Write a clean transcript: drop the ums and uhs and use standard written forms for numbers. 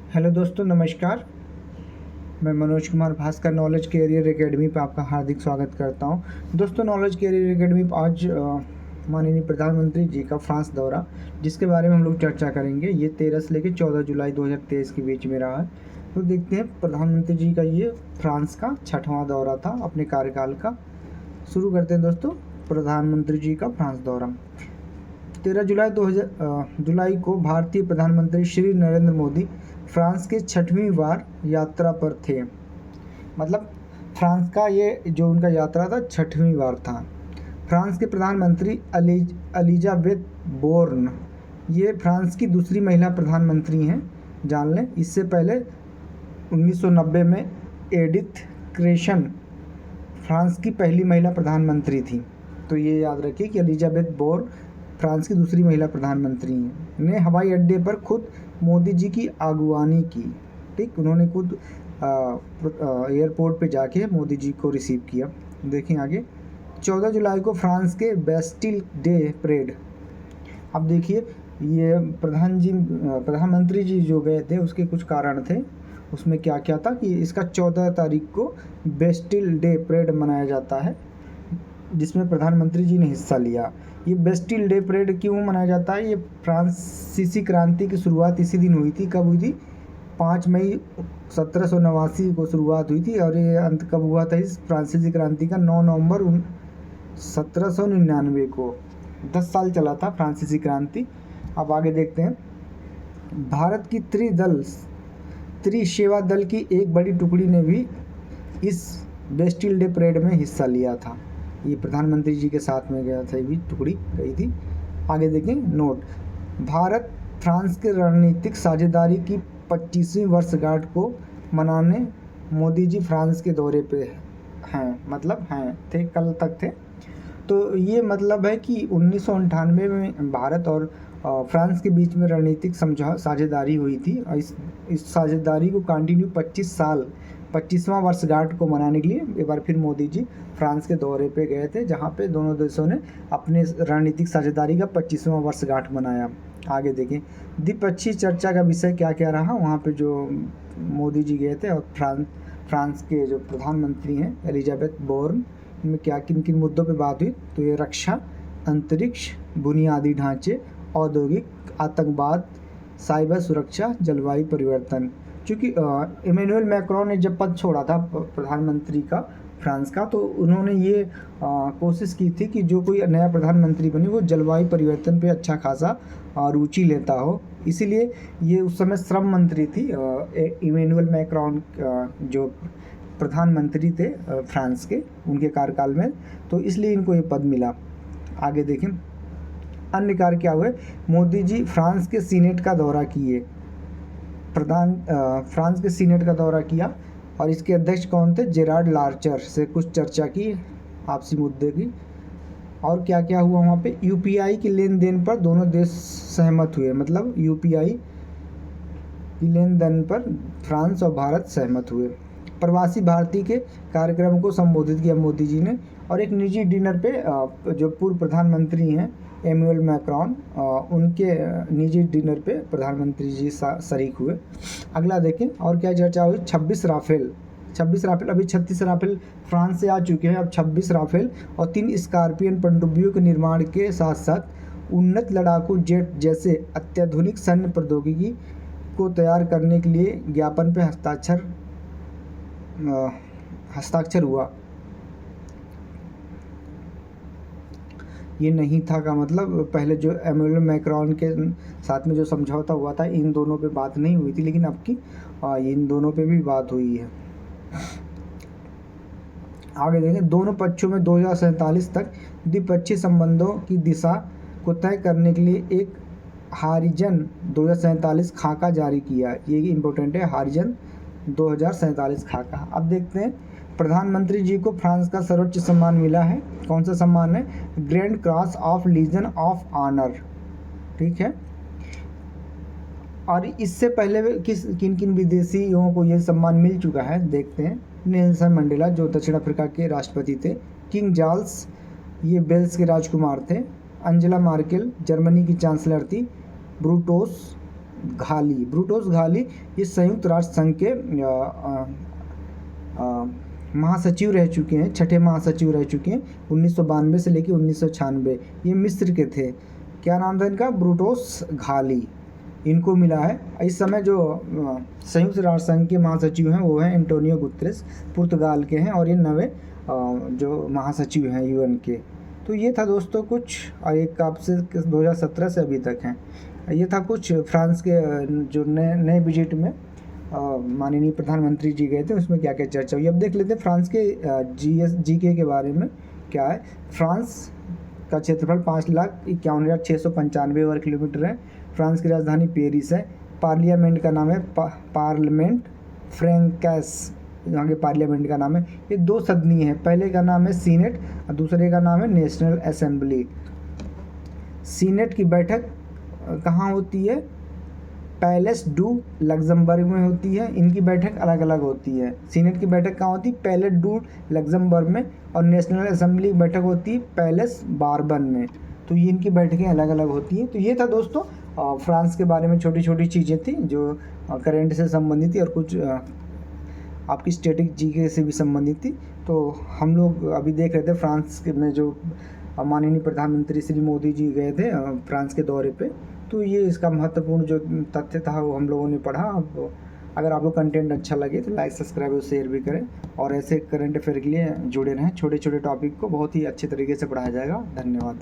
Hello दोस्तों, नमस्कार। मैं Manoj Kumar Bhaskar knowledge career academy पर आपका हार्दिक स्वागत करता हूं। दोस्तों, नॉलेज कैरियर एकेडमी पर आज माननीय प्रधानमंत्री जी का फ्रांस दौरा, जिसके बारे में हम लोग चर्चा करेंगे। ये 13 से लेकर 14 जुलाई 2023 के बीच में रहा है। तो देखते हैं प्रधानमंत्री जी का ये फ्रांस का 6वां दौरा था अपने कार्यकाल का। शुरू करते हैं दोस्तों, प्रधानमंत्री जी का फ्रांस दौरा। 13 जुलाई को भारतीय प्रधानमंत्री श्री नरेंद्र मोदी फ्रांस के 6वीं बार यात्रा पर थे। मतलब फ्रांस का ये जो उनका यात्रा था 6वीं बार था। फ्रांस के प्रधानमंत्री एलिजाबेथ बोर्न, ये फ्रांस की दूसरी महिला प्रधानमंत्री हैं, जान लें। इससे पहले 1990 में एडिथ क्रेशन फ्रांस की पहली महिला प्रधानमंत्री थी। तो ये याद रखिए कि एलिजाबेथ बोर्न फ्रांस की दूसरी महिला प्रधानमंत्री हैं। ने हवाई अड्डे पर खुद मोदी जी की अगुवानी की। ठीक, उन्होंने खुद एयरपोर्ट पे जाके मोदी जी को रिसीव किया। देखें आगे, 14 जुलाई को फ्रांस के बेस्टिल डे परेड। अब देखिए, ये प्रधानमंत्री जी जो गए थे उसके कुछ कारण थे। उसमें क्या क्या था कि इसका 14 तारीख को बेस्टिल डे परेड मनाया जाता है, जिसमें प्रधानमंत्री जी ने हिस्सा लिया। ये बेस्टिल डे परेड क्यों मनाया जाता है? ये फ्रांसीसी क्रांति की शुरुआत इसी दिन हुई थी। कब हुई थी? 5 मई 1789 को शुरुआत हुई थी। और ये अंत कब हुआ था इस फ्रांसीसी क्रांति का? 9 नवंबर 1799 को। 10 साल चला था फ्रांसीसी क्रांति। अब आगे देखते हैं। भारत की त्रिसेवा दल की एक बड़ी टुकड़ी ने भी इस बेस्टिल डे परेड में हिस्सा लिया था। ये प्रधानमंत्री जी के साथ में गया था, ये भी टुकड़ी गई थी। आगे देखें नोट, भारत फ्रांस के रणनीतिक साझेदारी की 25वीं वर्षगांठ को मनाने मोदी जी फ्रांस के दौरे पे हैं। मतलब हैं थे, कल तक थे। तो ये मतलब है कि 1998 में भारत और फ्रांस के बीच में रणनीतिक साझेदारी हुई थी। और इस साझेदारी को कंटिन्यू 25वां वर्षगांठ को मनाने के लिए एक बार फिर मोदी जी फ्रांस के दौरे पे गए थे, जहां पे दोनों देशों ने अपने रणनीतिक साझेदारी का 25वां वर्षगांठ मनाया। आगे देखें, द्विपक्षीय चर्चा का विषय क्या क्या रहा वहाँ पे जो मोदी जी गए थे। और फ्रांस के जो प्रधानमंत्री हैं एलिजाबेथ बोर्न, में क्या किन किन मुद्दों पे बात हुई? तो ये रक्षा, अंतरिक्ष, बुनियादी ढांचे, औद्योगिक, आतंकवाद, साइबर सुरक्षा, जलवायु परिवर्तन। क्योंकि इमैनुअल मैक्रोन ने जब पद छोड़ा था प्रधानमंत्री का फ्रांस का, तो उन्होंने ये कोशिश की थी कि जो कोई नया प्रधानमंत्री बने वो जलवायु परिवर्तन पे अच्छा खासा रुचि लेता हो। इसीलिए ये उस समय श्रम मंत्री थी इमैनुअल मैक्रोन, जो प्रधानमंत्री थे फ्रांस के, उनके कार्यकाल में। तो इसलिए इनको ये पद मिला। आगे देखें, अन्य कार्य क्या हुए? मोदी जी फ्रांस के सीनेट का दौरा किए। फ्रांस के सीनेट का दौरा किया और इसके अध्यक्ष कौन थे? जेरार्ड लार्चर से कुछ चर्चा की आपसी मुद्दे की। और क्या क्या हुआ वहाँ पे? यूपीआई के लेन देन पर दोनों देश सहमत हुए। मतलब यूपीआई की लेन देन पर फ्रांस और भारत सहमत हुए। प्रवासी भारतीय के कार्यक्रम को संबोधित किया मोदी जी ने। और एक निजी डिनर पे जो पूर्व प्रधानमंत्री हैं इमैनुअल मैक्रोन, उनके निजी डिनर पे प्रधानमंत्री जी शरीक हुए। अगला देखें, और क्या चर्चा हुई? 26 राफेल। अभी 36 राफेल फ्रांस से आ चुके हैं। अब 26 राफेल और 3 स्कॉर्पियन पनडुब्बियों के निर्माण के साथ साथ उन्नत लड़ाकू जेट जैसे अत्याधुनिक सैन्य प्रौद्योगिकी को तैयार करने के लिए ज्ञापन पे हस्ताक्षर हुआ। ये नहीं था का मतलब पहले जो इमैनुअल मैक्रोन के साथ में जो समझौता हुआ था, इन दोनों पे बात नहीं हुई थी, लेकिन अब की इन दोनों पे भी बात हुई है। आगे देखें, दोनों पक्षों में 2047 तक द्विपक्षीय संबंधों की दिशा को तय करने के लिए एक हारिजन 2047 खाका जारी किया। ये इम्पोर्टेंट है, हारिजन 2047 खाका। अब देखते हैं, प्रधानमंत्री जी को फ्रांस का सर्वोच्च सम्मान मिला है। कौन सा सम्मान है? Grand Cross of Legion of Honour. ठीक है। और इससे पहले किन किन विदेशियों को यह सम्मान मिल चुका है देखते हैं। नेल्सन मंडेला, जो दक्षिण अफ्रीका के राष्ट्रपति थे। किंग चार्ल्स, ये वेल्स के राजकुमार थे। अंजेला मार्केल, जर्मनी की चांसलर थी। ब्रूटोस, घाली ये संयुक्त राष्ट्र संघ के महासचिव रह चुके हैं, छठे महासचिव रह चुके हैं 1992 से लेकर 1996। ये मिस्र के थे। क्या नाम था इनका? ब्रूटोस घाली, इनको मिला है। इस समय जो संयुक्त राष्ट्र संघ के महासचिव हैं वो हैं एंटोनियो गुतेरेस, पुर्तगाल के हैं, और ये नवे जो महासचिव हैं यूएन के। तो ये था दोस्तों कुछ, और एक आपसे 2017 से अभी तक हैं। ये था कुछ फ्रांस के जो नए विजिट में माननीय प्रधानमंत्री जी गए थे, उसमें क्या क्या चर्चा हुई। अब देख लेते हैं फ्रांस के जीके के बारे में क्या है। फ्रांस का क्षेत्रफल 5,51,695 वर्ग किलोमीटर है। फ्रांस की राजधानी पेरिस है। पार्लियामेंट का नाम है पार्लियामेंट फ्रैंकाइस, यहाँ के पार्लियामेंट का नाम है। ये 2 सदनीय है, पहले का नाम है सीनेट और दूसरे का नाम है नेशनल असेंबली। सीनेट की बैठक कहाँ होती है? पैलेस डू लग्जमबर्ग में होती है। इनकी बैठक अलग अलग होती है। सीनेट की बैठक कहाँ होती है? पैलेस डू लग्जमबर्ग में, और नेशनल असेंबली की बैठक होती है पैलेस बारबन में। तो ये इनकी बैठकें अलग अलग होती हैं। तो ये था दोस्तों फ्रांस के बारे में छोटी छोटी चीज़ें थी जो करंट से संबंधित थी, और कुछ आपकी स्टैटिक जीके से भी संबंधित थी। तो हम लोग अभी देख रहे थे फ्रांस में जो माननीय प्रधानमंत्री श्री मोदी जी गए थे फ्रांस के दौरे पे। तो ये इसका महत्वपूर्ण जो तथ्य था वो हम लोगों ने पढ़ा। अब अगर आपको कंटेंट अच्छा लगे तो लाइक, सब्सक्राइब और शेयर भी करें, और ऐसे करंट अफेयर के लिए जुड़े रहें। छोटे छोटे टॉपिक को बहुत ही अच्छे तरीके से पढ़ाया जाएगा। धन्यवाद।